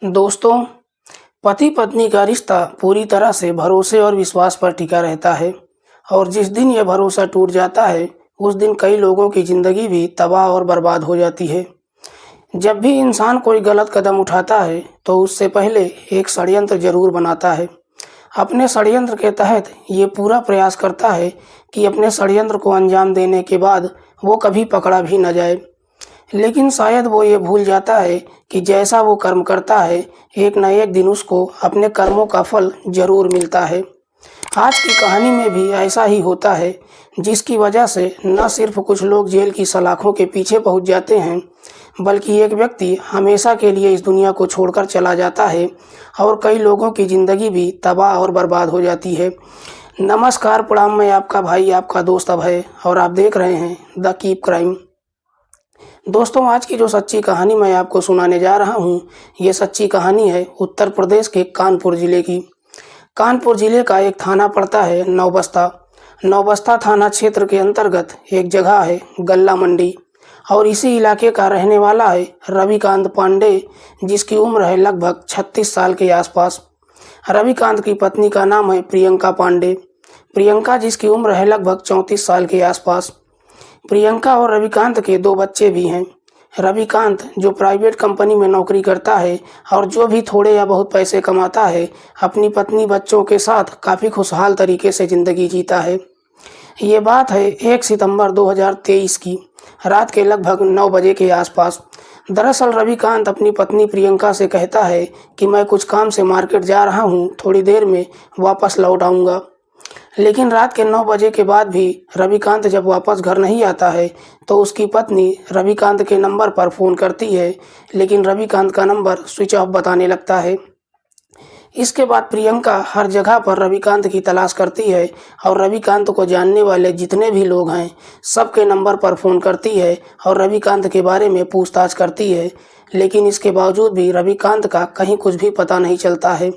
दोस्तों, पति पत्नी का रिश्ता पूरी तरह से भरोसे और विश्वास पर टिका रहता है और जिस दिन यह भरोसा टूट जाता है उस दिन कई लोगों की ज़िंदगी भी तबाह और बर्बाद हो जाती है। जब भी इंसान कोई गलत कदम उठाता है तो उससे पहले एक षड्यंत्र जरूर बनाता है। अपने षड्यंत्र के तहत ये पूरा प्रयास करता है कि अपने षड्यंत्र को अंजाम देने के बाद वो कभी पकड़ा भी न जाए। लेकिन शायद वो ये भूल जाता है कि जैसा वो कर्म करता है एक न एक दिन उसको अपने कर्मों का फल जरूर मिलता है। आज की कहानी में भी ऐसा ही होता है, जिसकी वजह से न सिर्फ कुछ लोग जेल की सलाखों के पीछे पहुंच जाते हैं, बल्कि एक व्यक्ति हमेशा के लिए इस दुनिया को छोड़कर चला जाता है और कई लोगों की ज़िंदगी भी तबाह और बर्बाद हो जाती है। नमस्कार, प्रणाम। मैं आपका भाई, आपका दोस्त अभय और आप देख रहे हैं द कीप क्राइम। दोस्तों, आज की जो सच्ची कहानी मैं आपको सुनाने जा रहा हूँ, ये सच्ची कहानी है उत्तर प्रदेश के कानपुर ज़िले की। कानपुर ज़िले का एक थाना पड़ता है नौबस्ता। नौबस्ता थाना क्षेत्र के अंतर्गत एक जगह है गल्ला मंडी और इसी इलाके का रहने वाला है रविकांत पांडे, जिसकी उम्र है लगभग 36 साल के आसपास। रविकांत की पत्नी का नाम है प्रियंका पांडे। प्रियंका जिसकी उम्र है लगभग 34 साल के आसपास। प्रियंका और रविकांत के 2 बच्चे भी हैं। रविकांत जो प्राइवेट कंपनी में नौकरी करता है और जो भी थोड़े या बहुत पैसे कमाता है, अपनी पत्नी बच्चों के साथ काफ़ी खुशहाल तरीके से ज़िंदगी जीता है। ये बात है 1 सितंबर 2023 की रात के लगभग 9 बजे के आसपास। दरअसल रविकांत अपनी पत्नी प्रियंका से कहता है कि मैं कुछ काम से मार्केट जा रहा हूँ, थोड़ी देर में वापस लौट आऊँगा। लेकिन रात के 9 बजे के बाद भी रविकांत जब वापस घर नहीं आता है तो उसकी पत्नी रविकांत के नंबर पर फ़ोन करती है, लेकिन रविकांत का नंबर स्विच ऑफ बताने लगता है। इसके बाद प्रियंका हर जगह पर रविकांत की तलाश करती है और रविकांत को जानने वाले जितने भी लोग हैं सबके नंबर पर फ़ोन करती है और रविकांत के बारे में पूछताछ करती है, लेकिन इसके बावजूद भी रविकांत का कहीं कुछ भी पता नहीं चलता है।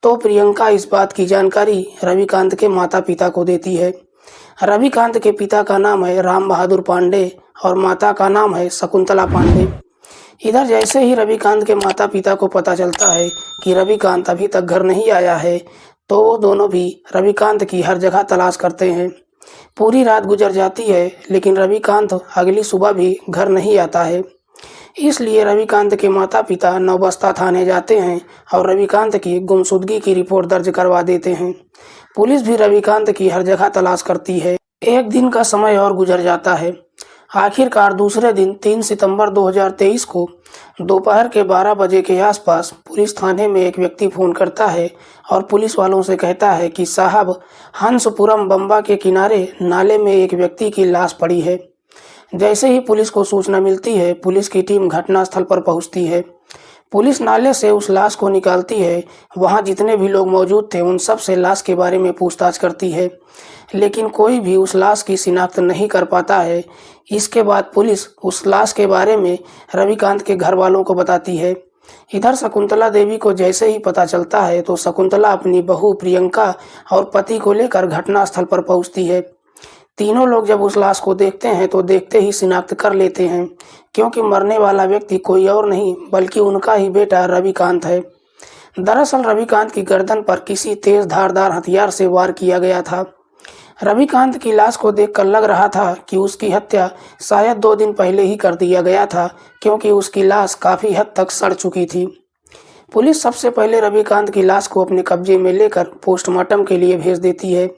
तो प्रियंका इस बात की जानकारी रविकांत के माता पिता को देती है। रविकांत के पिता का नाम है राम बहादुर पांडे और माता का नाम है शकुंतला पांडे। इधर जैसे ही रविकांत के माता पिता को पता चलता है कि रविकांत अभी तक घर नहीं आया है, तो वो दोनों भी रविकांत की हर जगह तलाश करते हैं। पूरी रात गुजर जाती है, लेकिन रविकांत अगली सुबह भी घर नहीं आता है। इसलिए रविकांत के माता पिता नौबस्ता थाने जाते हैं और रविकांत की गुमशुदगी की रिपोर्ट दर्ज करवा देते हैं। पुलिस भी रविकांत की हर जगह तलाश करती है। एक दिन का समय और गुजर जाता है। आखिरकार दूसरे दिन 3 सितंबर 2023 को दोपहर के 12 बजे के आसपास पुलिस थाने में एक व्यक्ति फ़ोन करता है और पुलिस वालों से कहता है कि साहब, हंसपुरम बम्बा के किनारे नाले में एक व्यक्ति की लाश पड़ी है। जैसे ही पुलिस को सूचना मिलती है, पुलिस की टीम घटनास्थल पर पहुंचती है। पुलिस नाले से उस लाश को निकालती है। वहां जितने भी लोग मौजूद थे उन सब से लाश के बारे में पूछताछ करती है, लेकिन कोई भी उस लाश की शिनाख्त नहीं कर पाता है। इसके बाद पुलिस उस लाश के बारे में रविकांत के घर वालों को बताती है। इधर शकुंतला देवी को जैसे ही पता चलता है तो शकुंतला अपनी बहू प्रियंका और पति को लेकर घटनास्थल पर पहुंचती है। तीनों लोग जब उस लाश को देखते हैं तो देखते ही शिनाख्त कर लेते हैं, क्योंकि मरने वाला व्यक्ति कोई और नहीं बल्कि उनका ही बेटा रविकांत है। दरअसल रविकांत की गर्दन पर किसी तेज धारदार हथियार से वार किया गया था। रविकांत की लाश को देखकर लग रहा था कि उसकी हत्या शायद 2 दिन पहले ही कर दिया गया था, क्योंकि उसकी लाश काफ़ी हद तक सड़ चुकी थी। पुलिस सबसे पहले रविकांत की लाश को अपने कब्जे में लेकर पोस्टमार्टम के लिए भेज देती है।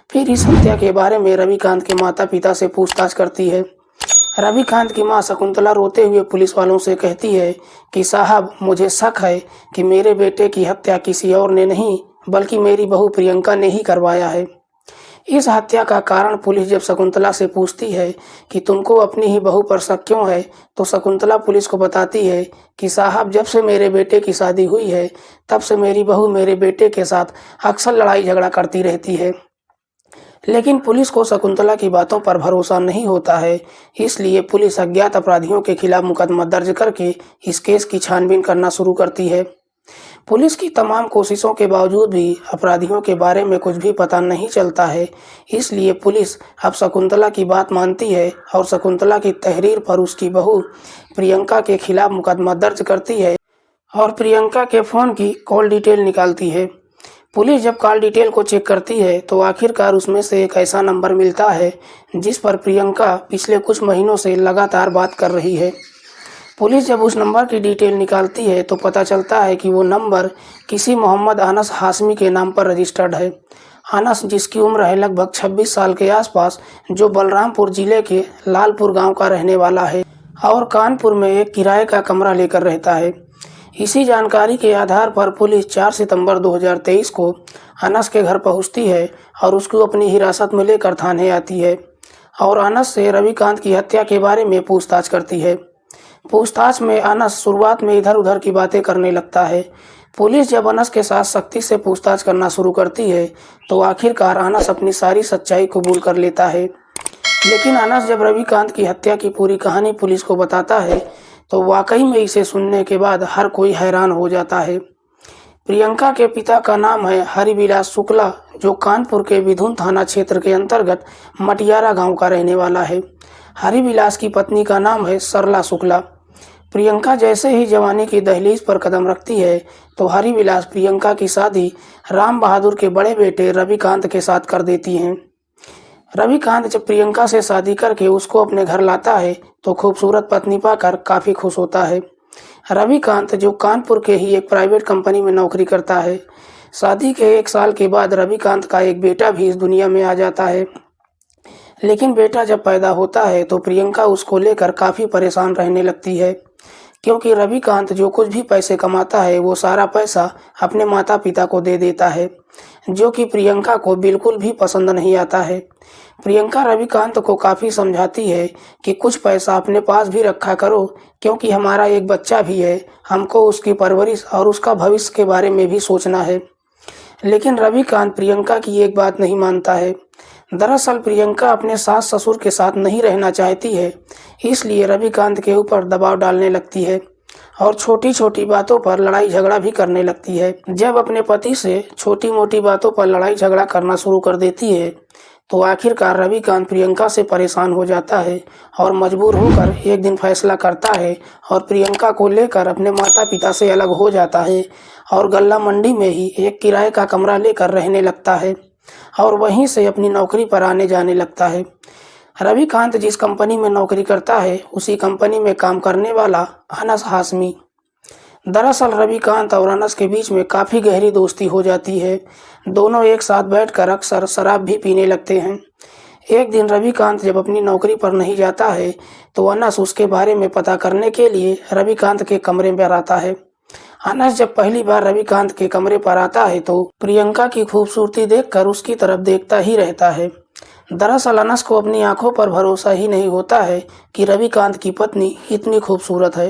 फिर इस हत्या के बारे में रविकांत के माता पिता से पूछताछ करती है। रविकांत की मां शकुंतला रोते हुए पुलिस वालों से कहती है कि साहब, मुझे शक है कि मेरे बेटे की हत्या किसी और ने नहीं बल्कि मेरी बहू प्रियंका ने ही करवाया है। इस हत्या का कारण पुलिस जब शकुंतला से पूछती है कि तुमको अपनी ही बहू पर शक क्यों है, तो शकुंतला पुलिस को बताती है कि साहब, जब से मेरे बेटे की शादी हुई है तब से मेरी बहू मेरे बेटे के साथ अक्सर लड़ाई झगड़ा करती रहती है। लेकिन पुलिस को शकुंतला की बातों पर भरोसा नहीं होता है, इसलिए पुलिस अज्ञात अपराधियों के खिलाफ मुकदमा दर्ज करके इस केस की छानबीन करना शुरू करती है। पुलिस की तमाम कोशिशों के बावजूद भी अपराधियों के बारे में कुछ भी पता नहीं चलता है, इसलिए पुलिस अब शकुंतला की बात मानती है और शकुंतला की तहरीर पर उसकी बहू प्रियंका के खिलाफ मुकदमा दर्ज करती है और प्रियंका के फ़ोन की कॉल डिटेल निकालती है। पुलिस जब कॉल डिटेल को चेक करती है तो आखिरकार उसमें से एक ऐसा नंबर मिलता है जिस पर प्रियंका पिछले कुछ महीनों से लगातार बात कर रही है। पुलिस जब उस नंबर की डिटेल निकालती है तो पता चलता है कि वो नंबर किसी मोहम्मद अनस हाशमी के नाम पर रजिस्टर्ड है। अनस, जिसकी उम्र है लगभग 26 साल के आसपास, जो बलरामपुर जिले के लालपुर गांव का रहने वाला है और कानपुर में एक किराए का कमरा लेकर रहता है। इसी जानकारी के आधार पर पुलिस 4 सितंबर 2023 को अनस के घर पहुंचती है और उसको अपनी हिरासत में लेकर थाने आती है और अनस से रविकांत की हत्या के बारे में पूछताछ करती है। पूछताछ में अनस शुरुआत में इधर उधर की बातें करने लगता है। पुलिस जब अनस के साथ सख्ती से पूछताछ करना शुरू करती है तो आखिरकार अनस अपनी सारी सच्चाई कबूल कर लेता है। लेकिन अनस जब रविकांत की हत्या की पूरी कहानी पुलिस को बताता है तो वाकई में इसे सुनने के बाद हर कोई हैरान हो जाता है। प्रियंका के पिता का नाम है हरिविलास शुक्ला, जो कानपुर के विधुन थाना क्षेत्र के अंतर्गत मटियारा गांव का रहने वाला है। हरिविलास की पत्नी का नाम है सरला शुक्ला। प्रियंका जैसे ही जवानी की दहलीज पर कदम रखती है तो हरिविलास प्रियंका की शादी राम बहादुर के बड़े बेटे रविकांत के साथ कर देती हैं। रविकांत जब प्रियंका से शादी करके उसको अपने घर लाता है तो खूबसूरत पत्नी पाकर काफ़ी खुश होता है। रविकांत, जो कानपुर के ही एक प्राइवेट कंपनी में नौकरी करता है, शादी के 1 साल के बाद रविकांत का एक बेटा भी इस दुनिया में आ जाता है। लेकिन बेटा जब पैदा होता है तो प्रियंका उसको लेकर काफ़ी परेशान रहने लगती है, क्योंकि रविकांत जो कुछ भी पैसे कमाता है वो सारा पैसा अपने माता पिता को दे देता है, जो कि प्रियंका को बिल्कुल भी पसंद नहीं आता है। प्रियंका रविकांत को काफ़ी समझाती है कि कुछ पैसा अपने पास भी रखा करो, क्योंकि हमारा एक बच्चा भी है, हमको उसकी परवरिश और उसका भविष्य के बारे में भी सोचना है। लेकिन रविकांत प्रियंका की एक बात नहीं मानता है। दरअसल प्रियंका अपने सास ससुर के साथ नहीं रहना चाहती है, इसलिए रविकांत के ऊपर दबाव डालने लगती है और छोटी छोटी बातों पर लड़ाई झगड़ा भी करने लगती है। जब अपने पति से छोटी मोटी बातों पर लड़ाई झगड़ा करना शुरू कर देती है तो आखिरकार रविकांत प्रियंका से परेशान हो जाता है और मजबूर होकर एक दिन फैसला करता है और प्रियंका को लेकर अपने माता पिता से अलग हो जाता है और गल्ला मंडी में ही एक किराए का कमरा लेकर रहने लगता है और वहीं से अपनी नौकरी पर आने जाने लगता है। रविकांत जिस कंपनी में नौकरी करता है उसी कंपनी में काम करने वाला अनस हाशमी। दरअसल रविकांत और अनस के बीच में काफ़ी गहरी दोस्ती हो जाती है। दोनों एक साथ बैठकर अक्सर शराब भी पीने लगते हैं। एक दिन रविकांत जब अपनी नौकरी पर नहीं जाता है तो अनस उसके बारे में पता करने के लिए रविकांत के कमरे पर आता है। अनस जब पहली बार रविकांत के कमरे पर आता है तो प्रियंका की खूबसूरती देखकर उसकी तरफ देखता ही रहता है। दरअसल अनस को अपनी आंखों पर भरोसा ही नहीं होता है कि रविकांत की पत्नी इतनी खूबसूरत है।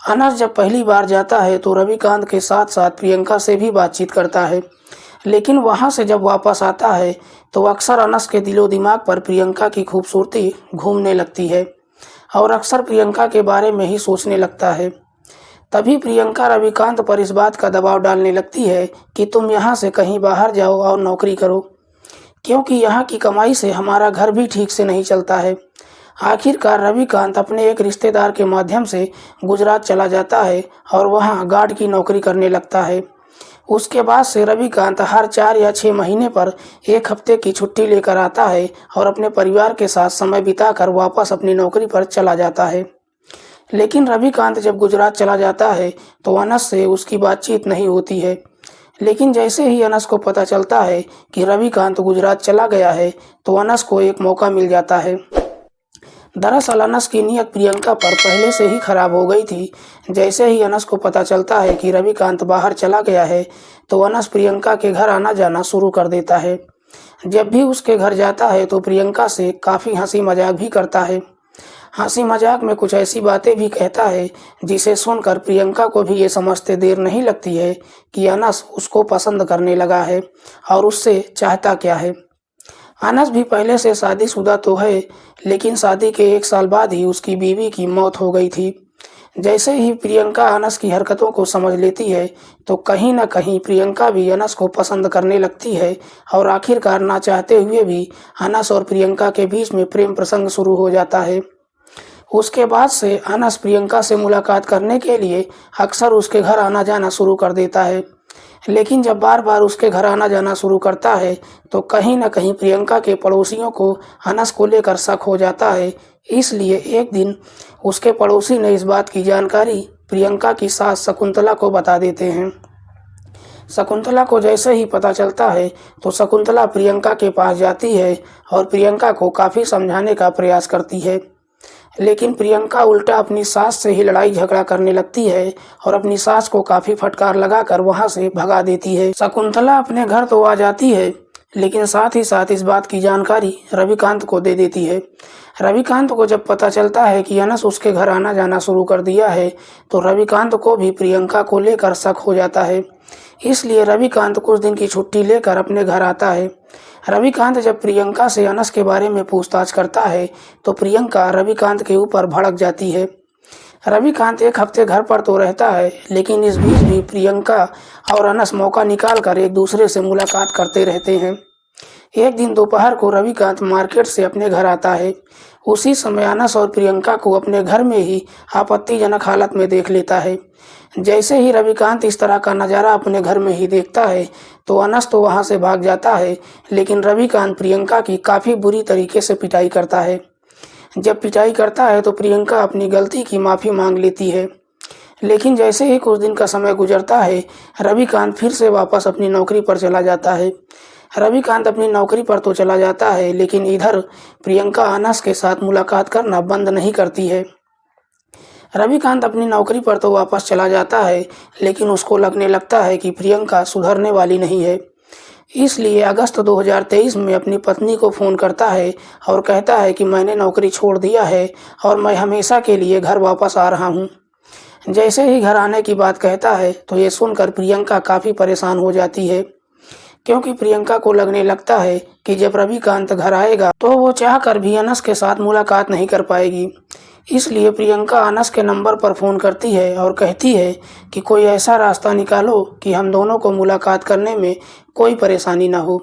अनस जब पहली बार जाता है तो रविकांत के साथ साथ प्रियंका से भी बातचीत करता है, लेकिन वहां से जब वापस आता है तो अक्सर अनस के दिलो दिमाग पर प्रियंका की खूबसूरती घूमने लगती है और अक्सर प्रियंका के बारे में ही सोचने लगता है। तभी प्रियंका रविकांत पर इस बात का दबाव डालने लगती है कि तुम यहाँ से कहीं बाहर जाओ और नौकरी करो, क्योंकि यहाँ की कमाई से हमारा घर भी ठीक से नहीं चलता है। आखिरकार रविकांत अपने एक रिश्तेदार के माध्यम से गुजरात चला जाता है और वहाँ गार्ड की नौकरी करने लगता है। उसके बाद से रविकांत हर 4 या 6 महीने पर 1 हफ्ते की छुट्टी लेकर आता है और अपने परिवार के साथ समय बिताकर वापस अपनी नौकरी पर चला जाता है। लेकिन रविकांत जब गुजरात चला जाता है तो अनस से उसकी बातचीत नहीं होती है। लेकिन जैसे ही अनस को पता चलता है कि रविकांत गुजरात चला गया है तो अनस को एक मौका मिल जाता है। दरअसल अनस की नीयत प्रियंका पर पहले से ही खराब हो गई थी। जैसे ही अनस को पता चलता है कि रविकांत बाहर चला गया है तो अनस प्रियंका के घर आना जाना शुरू कर देता है। जब भी उसके घर जाता है तो प्रियंका से काफ़ी हंसी मजाक भी करता है। हंसी मजाक में कुछ ऐसी बातें भी कहता है जिसे सुनकर प्रियंका को भी ये समझते देर नहीं लगती है कि अनस उसको पसंद करने लगा है और उससे चाहता क्या है। अनस भी पहले से शादीशुदा तो है, लेकिन शादी के 1 साल बाद ही उसकी बीवी की मौत हो गई थी। जैसे ही प्रियंका अनस की हरकतों को समझ लेती है तो कहीं ना कहीं प्रियंका भी अनस को पसंद करने लगती है और आखिरकार ना चाहते हुए भी अनस और प्रियंका के बीच में प्रेम प्रसंग शुरू हो जाता है। उसके बाद से अनस प्रियंका से मुलाकात करने के लिए अक्सर उसके घर आना जाना शुरू कर देता है। लेकिन जब बार बार उसके घर आना जाना शुरू करता है तो कहीं न कहीं प्रियंका के पड़ोसियों को अनस को लेकर शक हो जाता है। इसलिए एक दिन उसके पड़ोसी ने इस बात की जानकारी प्रियंका की सास शकुंतला को बता देते हैं। शकुंतला को जैसे ही पता चलता है तो शकुंतला प्रियंका के पास जाती है और प्रियंका को काफ़ी समझाने का प्रयास करती है। लेकिन प्रियंका उल्टा अपनी सास से ही लड़ाई झगड़ा करने लगती है और अपनी सास को काफ़ी फटकार लगाकर वहां से भगा देती है। शकुंतला अपने घर तो आ जाती है, लेकिन साथ ही साथ इस बात की जानकारी रविकांत को दे देती है। रविकांत को जब पता चलता है कि अनस उसके घर आना जाना शुरू कर दिया है तो रविकांत को भी प्रियंका को लेकर शक हो जाता है। इसलिए रविकांत कुछ दिन की छुट्टी लेकर अपने घर आता है। रविकांत जब प्रियंका से अनस के बारे में पूछताछ करता है तो प्रियंका रविकांत के ऊपर भड़क जाती है। रविकांत एक हफ्ते घर पर तो रहता है, लेकिन इस बीच भी प्रियंका और अनस मौका निकालकर एक दूसरे से मुलाकात करते रहते हैं। एक दिन दोपहर को रविकांत मार्केट से अपने घर आता है। उसी समय अनस और प्रियंका को अपने घर में ही आपत्तिजनक हालत में देख लेता है। जैसे ही रविकांत इस तरह का नज़ारा अपने घर में ही देखता है तो अनस तो वहां से भाग जाता है, लेकिन रविकांत प्रियंका की काफ़ी बुरी तरीके से पिटाई करता है। जब पिटाई करता है तो प्रियंका अपनी गलती की माफ़ी मांग लेती है। लेकिन जैसे ही कुछ दिन का समय गुजरता है रविकांत फिर से वापस अपनी नौकरी पर चला जाता है। रविकांत अपनी नौकरी पर तो चला जाता है, लेकिन इधर प्रियंका अनस के साथ मुलाकात करना बंद नहीं करती है। रविकांत अपनी नौकरी पर तो वापस चला जाता है, लेकिन उसको लगने लगता है कि प्रियंका सुधरने वाली नहीं है। इसलिए अगस्त 2023 में अपनी पत्नी को फ़ोन करता है और कहता है कि मैंने नौकरी छोड़ दिया है और मैं हमेशा के लिए घर वापस आ रहा हूँ। जैसे ही घर आने की बात कहता है तो ये सुनकर प्रियंका काफ़ी परेशान हो जाती है, क्योंकि प्रियंका को लगने लगता है कि जब रविकांत घर आएगा तो वो चाहकर भी अनस के साथ मुलाकात नहीं कर पाएगी। इसलिए प्रियंका अनस के नंबर पर फ़ोन करती है और कहती है कि कोई ऐसा रास्ता निकालो कि हम दोनों को मुलाकात करने में कोई परेशानी ना हो।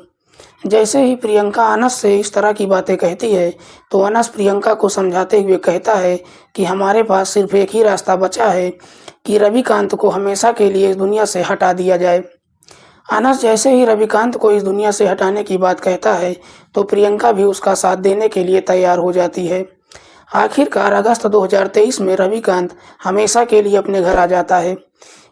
जैसे ही प्रियंका अनस से इस तरह की बातें कहती है तो अनस प्रियंका को समझाते हुए कहता है कि हमारे पास सिर्फ एक ही रास्ता बचा है कि रविकांत को हमेशा के लिए इस दुनिया से हटा दिया जाए। अनस जैसे ही रविकांत को इस दुनिया से हटाने की बात कहता है तो प्रियंका भी उसका साथ देने के लिए तैयार हो जाती है। आखिरकार अगस्त 2023 में रविकांत हमेशा के लिए अपने घर आ जाता है।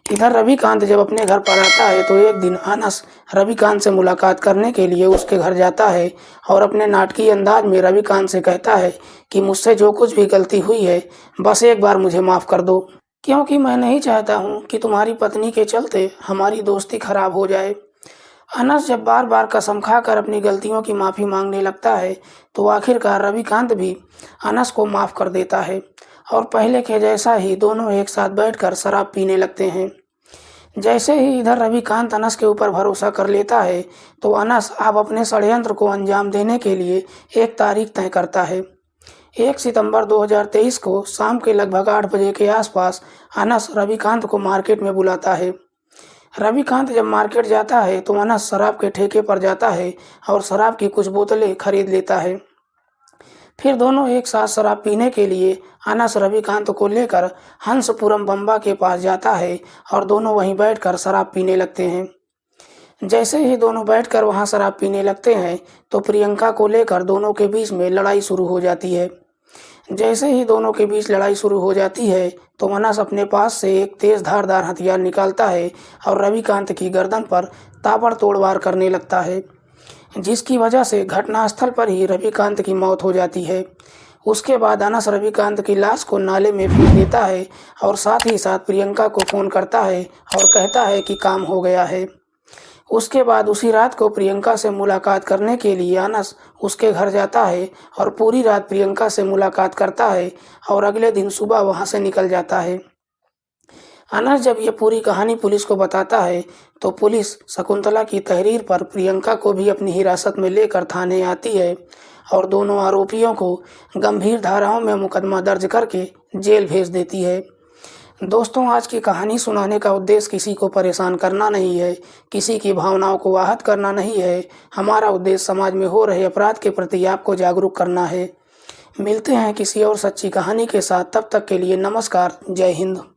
इधर रविकांत जब अपने घर पर आता है तो एक दिन अनस रविकांत से मुलाकात करने के लिए उसके घर जाता है और अपने नाटकीय अंदाज में रविकांत से कहता है कि मुझसे जो कुछ भी गलती हुई है बस एक बार मुझे माफ़ कर दो, क्योंकि मैं नहीं चाहता हूँ कि तुम्हारी पत्नी के चलते हमारी दोस्ती खराब हो जाए। अनस जब बार बार कसम खाकर अपनी गलतियों की माफ़ी मांगने लगता है तो आखिरकार रविकांत भी अनस को माफ़ कर देता है और पहले के जैसा ही दोनों एक साथ बैठकर शराब पीने लगते हैं। जैसे ही इधर रविकांत अनस के ऊपर भरोसा कर लेता है तो अनस अब अपने षड्यंत्र को अंजाम देने के लिए एक तारीख तय करता है। 1 सितंबर 2023 को शाम के लगभग 8 बजे के आसपास अनस रविकांत को मार्केट में बुलाता है। रविकांत जब मार्केट जाता है तो अनस शराब के ठेके पर जाता है और शराब की कुछ बोतलें खरीद लेता है। फिर दोनों एक साथ शराब पीने के लिए अनस रविकांत को लेकर हंसपुरम बम्बा के पास जाता है और दोनों वहीं बैठकर शराब पीने लगते हैं। जैसे ही दोनों बैठकर वहां शराब पीने लगते हैं तो प्रियंका को लेकर दोनों के बीच में लड़ाई शुरू हो जाती है। जैसे ही दोनों के बीच लड़ाई शुरू हो जाती है तो अनस अपने पास से एक तेज धारदार हथियार निकालता है और रविकांत की गर्दन पर ताबड़तोड़ वार करने लगता है, जिसकी वजह से घटनास्थल पर ही रविकांत की मौत हो जाती है। उसके बाद अनस रविकांत की लाश को नाले में फेंक देता है और साथ ही साथ प्रियंका को फ़ोन करता है और कहता है कि काम हो गया है। उसके बाद उसी रात को प्रियंका से मुलाकात करने के लिए अनस उसके घर जाता है और पूरी रात प्रियंका से मुलाकात करता है और अगले दिन सुबह वहां से निकल जाता है। अनस जब ये पूरी कहानी पुलिस को बताता है तो पुलिस शकुंतला की तहरीर पर प्रियंका को भी अपनी हिरासत में लेकर थाने आती है और दोनों आरोपियों को गंभीर धाराओं में मुकदमा दर्ज करके जेल भेज देती है। दोस्तों, आज की कहानी सुनाने का उद्देश्य किसी को परेशान करना नहीं है, किसी की भावनाओं को आहत करना नहीं है। हमारा उद्देश्य समाज में हो रहे अपराध के प्रति आपको जागरूक करना है। मिलते हैं किसी और सच्ची कहानी के साथ, तब तक के लिए नमस्कार, जय हिंद।